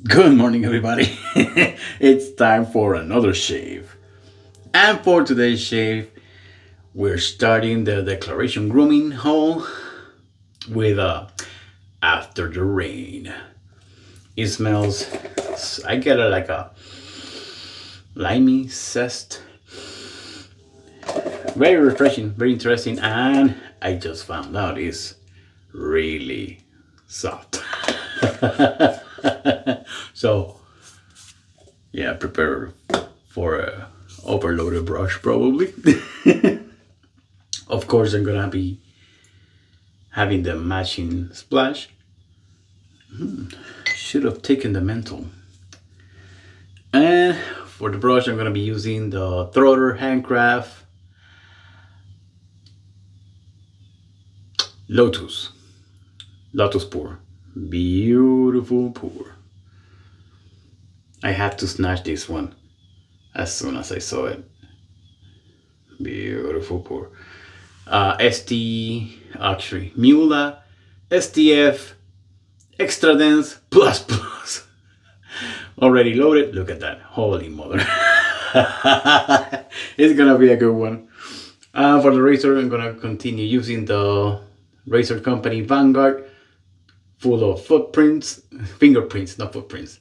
Good morning, everybody. It's time for another shave. And for today's shave, we're starting the Declaration Grooming haul with After the Rain. It smells, I get it like a limey zest. Very refreshing, very interesting, and I just found out it's really soft. So, yeah, prepare for a overloaded brush probably. Of course, I'm gonna be having the matching splash. Should have taken the menthol. And for the brush, I'm gonna be using the Trotter Handcrafts Lotus pour. Beautiful pour. I had to snatch this one as soon as I saw it. Beautiful pour. Muhle STF extra dense plus plus. Already loaded. Look at that. Holy mother. It's gonna be a good one. For the razor, I'm gonna continue using the Razor Company Vanguard, full of fingerprints, not footprints.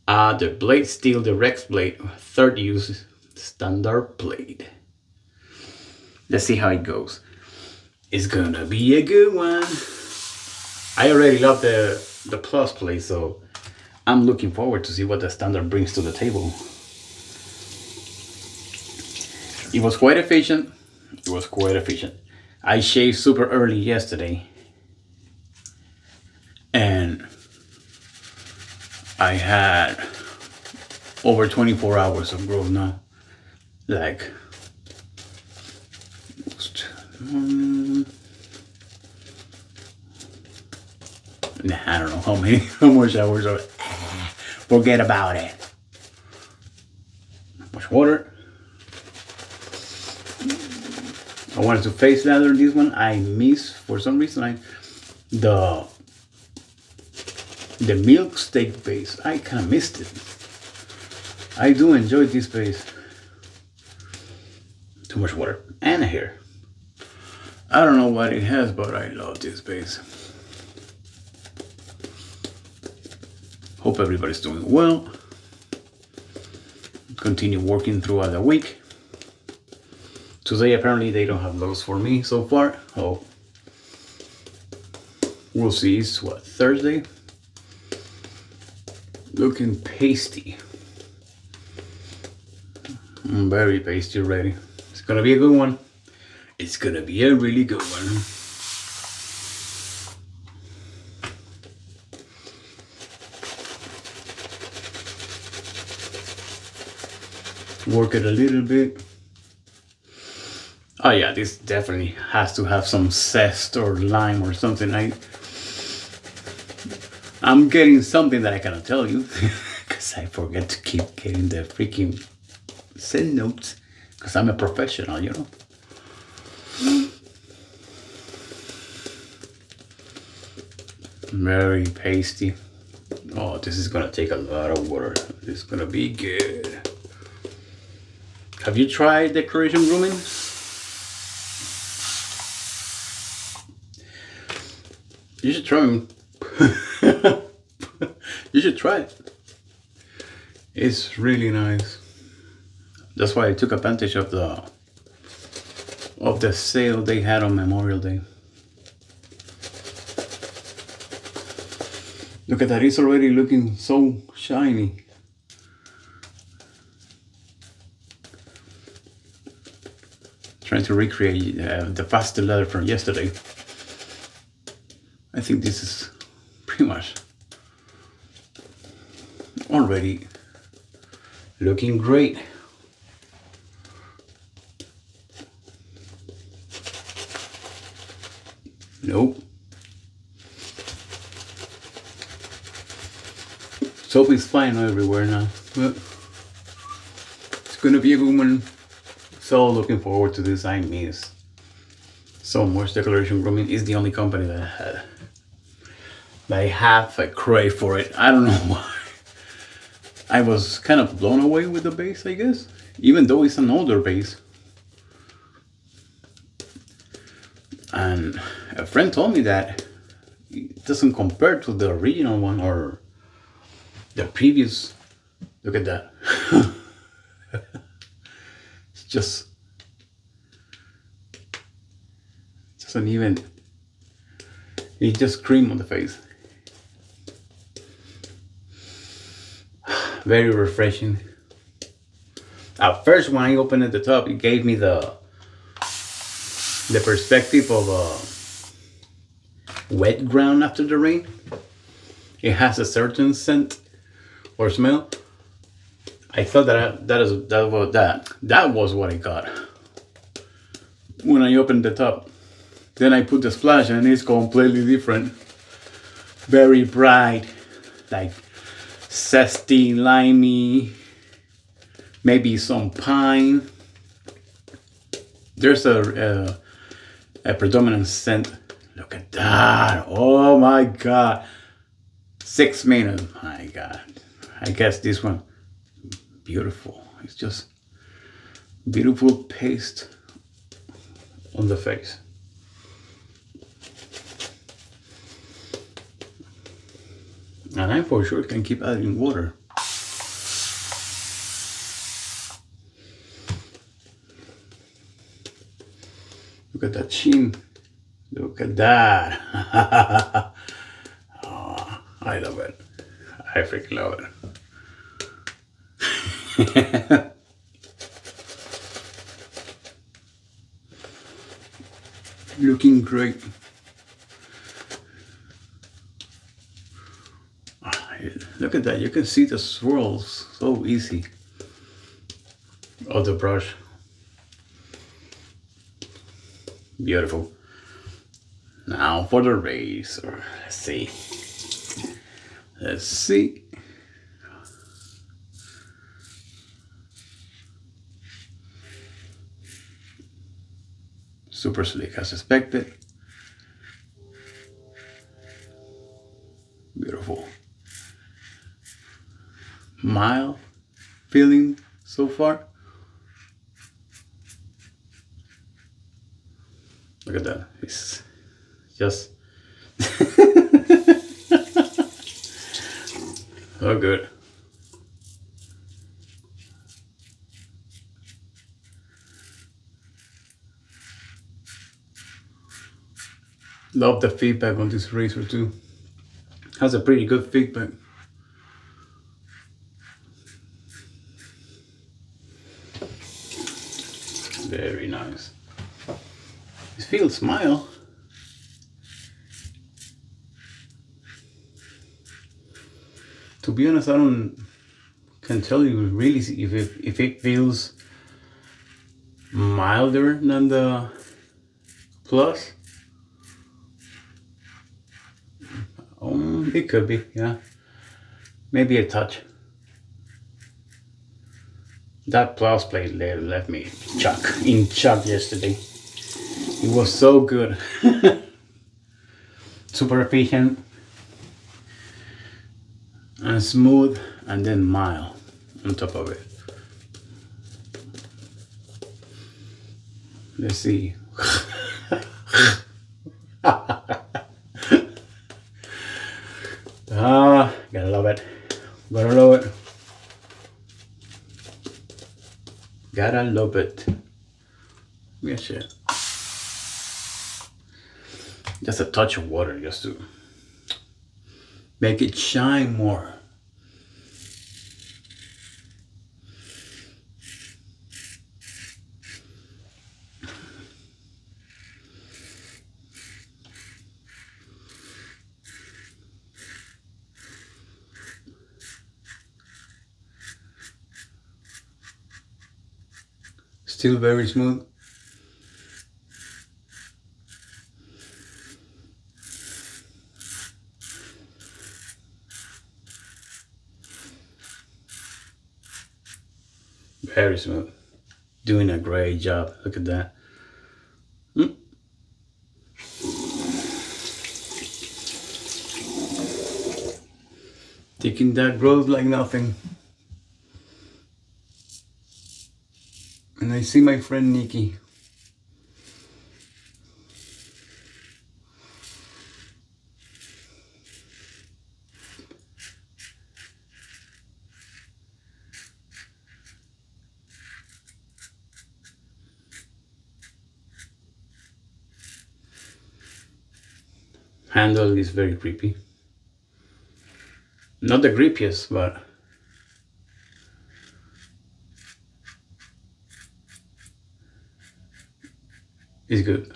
The blade steel, the Rex blade, third use standard blade. Let's see how it goes. It's gonna be a good one. I already love the plus blade, so I'm looking forward to see what the standard brings to the table. It was quite efficient. I shaved super early yesterday, and I had over 24 hours of growth now. Like, I don't know how much hours of it. Forget about it. Much water. I wanted to face lather this one. I missed for some reason. The milk steak base. I kind of missed it. I do enjoy this base. Too much water and a hair. I don't know what it has, but I love this base. Hope everybody's doing well. Continue working throughout the week. Today apparently they don't have those for me so far. Oh, we'll see. It's what, Thursday? Looking pasty. Very pasty already. It's gonna be a good one. It's gonna be a really good one. Work it a little bit. Oh yeah, this definitely has to have some zest or lime or something. I'm getting something that I cannot tell you because I forget to keep getting the freaking send notes because I'm a professional, you know. Very pasty. Oh, this is gonna take a lot of water. This is gonna be good. Have you tried Declaration Grooming? You should try them. You should try it. It's really nice. That's why I took advantage of the sale they had on Memorial Day. Look at that, it's already looking so shiny. Trying to recreate the faster leather from yesterday. I think this is pretty much already looking great. Nope. Soap is fine everywhere now, but it's gonna be a good one. So looking forward to this. I miss so much. Declaration Grooming is the only company that I have a crave for it. I don't know why. I was kind of blown away with the base, I guess, even though it's an older base. And a friend told me that it doesn't compare to the original one or the previous. Look at that. It's just doesn't even, it's just cream on the face. Very refreshing. At first, when I opened at the top, it gave me the perspective of a wet ground after the rain. It has a certain scent or smell. I thought that was what I got when I opened the top. Then I put the splash and it's completely different. Very bright, like zesty, limey, maybe some pine. There's a predominant scent. Look at that. Oh my God. 6 minutes. My God. I guess this one, beautiful. It's just beautiful paste on the face. And I for sure can keep adding water. Look at that chin. Look at that. Oh, I love it. I freaking love it. Looking great. Look at that. You can see the swirls so easy of the brush. Beautiful. Now for the razor. Let's see. Let's see. Super slick as expected. Beautiful. Mild feeling so far. Look at that. It's just so good. Love the feedback on this razor too. Has a pretty good feedback. Very nice. It feels mild. To be honest, I can tell you really if it feels milder than the Plus. It could be, yeah. Maybe a touch. That Plus plate left me in shock yesterday. It was so good. Super efficient and smooth, and then mild on top of it. Let's see. Gotta love it. Gotta love it. Gotta love it. Yeah, shit. Just a touch of water just to make it shine more. Still very smooth. Very smooth. Doing a great job. Look at that. Taking that growth like nothing. And I see my friend Nikki. Handle is very creepy. Not the creepiest, but it's good.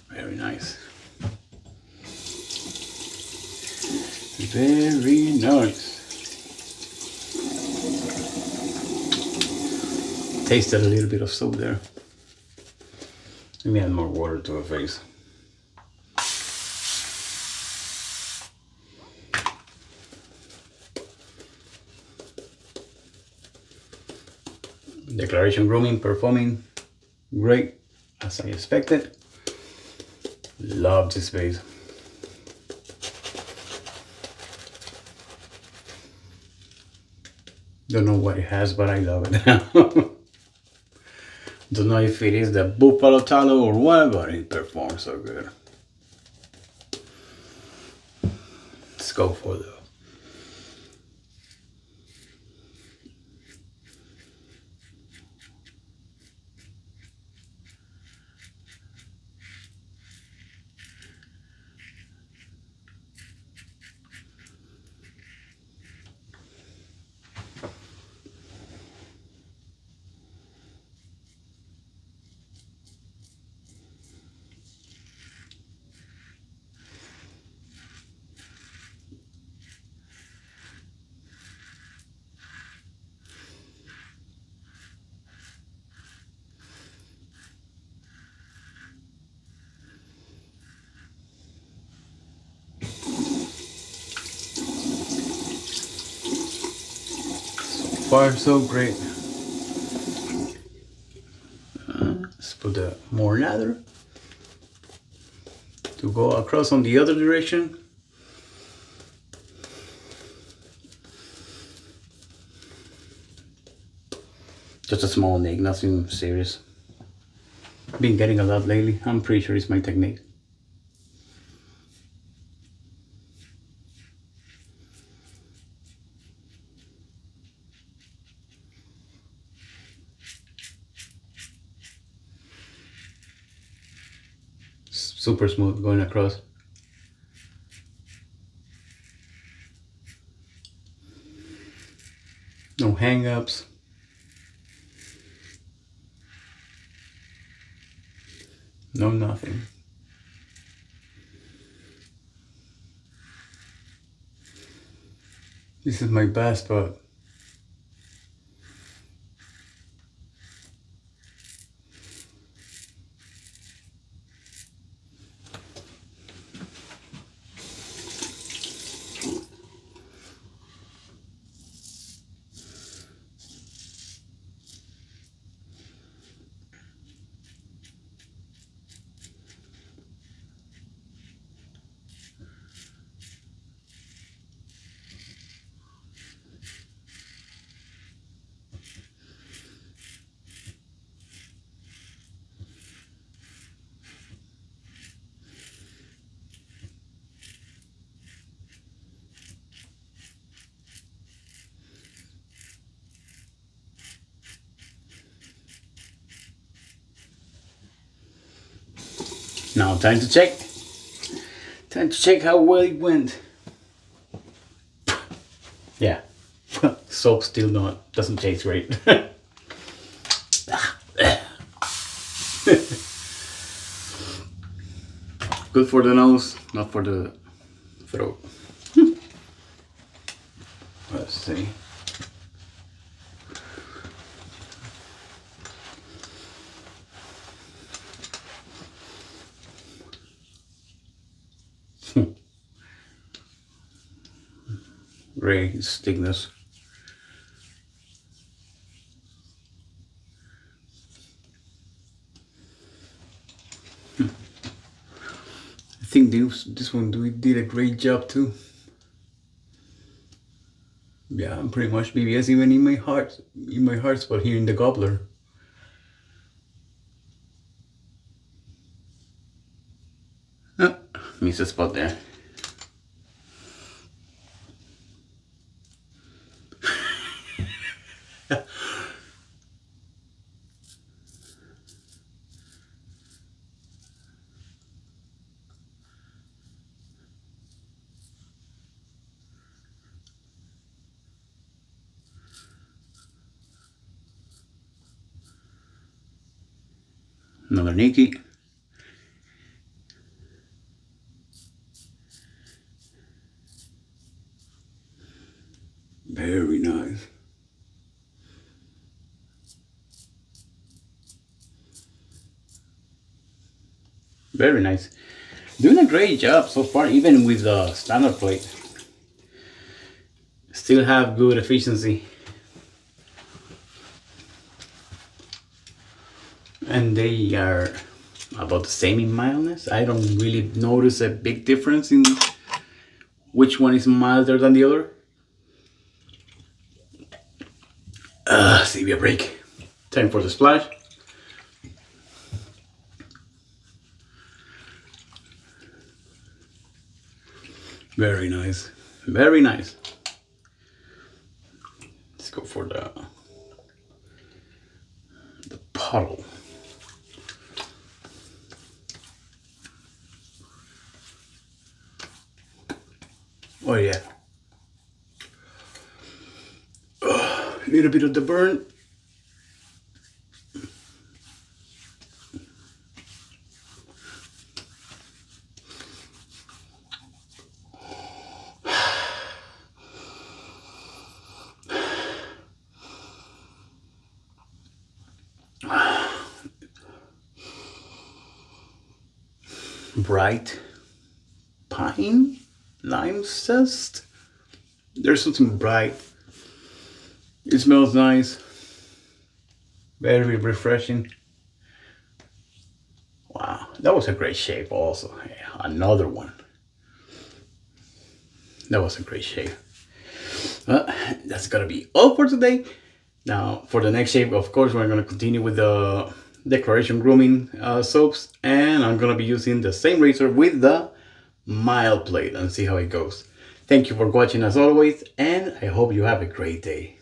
Very nice. Very nice. Tasted a little bit of soap there. Let me add more water to her face. Declaration Grooming performing great as I expected. Love this base. Don't know what it has, but I love it. Don't know if it is the buffalo tallow or what, but it performs so good. Let's go for the far so great. Let's put the more lather to go across on the other direction. Just a small nick, nothing serious. Been getting a lot lately. I'm pretty sure it's my technique. Super smooth going across. No hang-ups. No nothing. This is my best spot. Now time to check. Time to check how well it went. Yeah, soap still doesn't taste great. Good for the nose, not for the throat. Let's see. Great thickness. think this one did a great job too. Yeah, I'm pretty much BBS even in my heart spot here in the gobbler. Miss a spot there. Another Nikki. Very nice. Very nice. Doing a great job so far, even with the standard plate. Still have good efficiency. And they are about the same in mildness. I don't really notice a big difference in which one is milder than the other. Save a break. Time for the splash. Very nice. Very nice. Let's go for the puddle. Oh yeah. A little bit of the burn. Bright pine lime zest. There's something bright. It smells nice. Very refreshing. Wow, that was a great shape also. Yeah, another one. That was a great shape. That's gonna be all for today. Now for the next shape, of course, we're gonna continue with the Declaration Grooming soaps, and I'm gonna be using the same razor with the mild blade and see how it goes. Thank you for watching as always, and I hope you have a great day.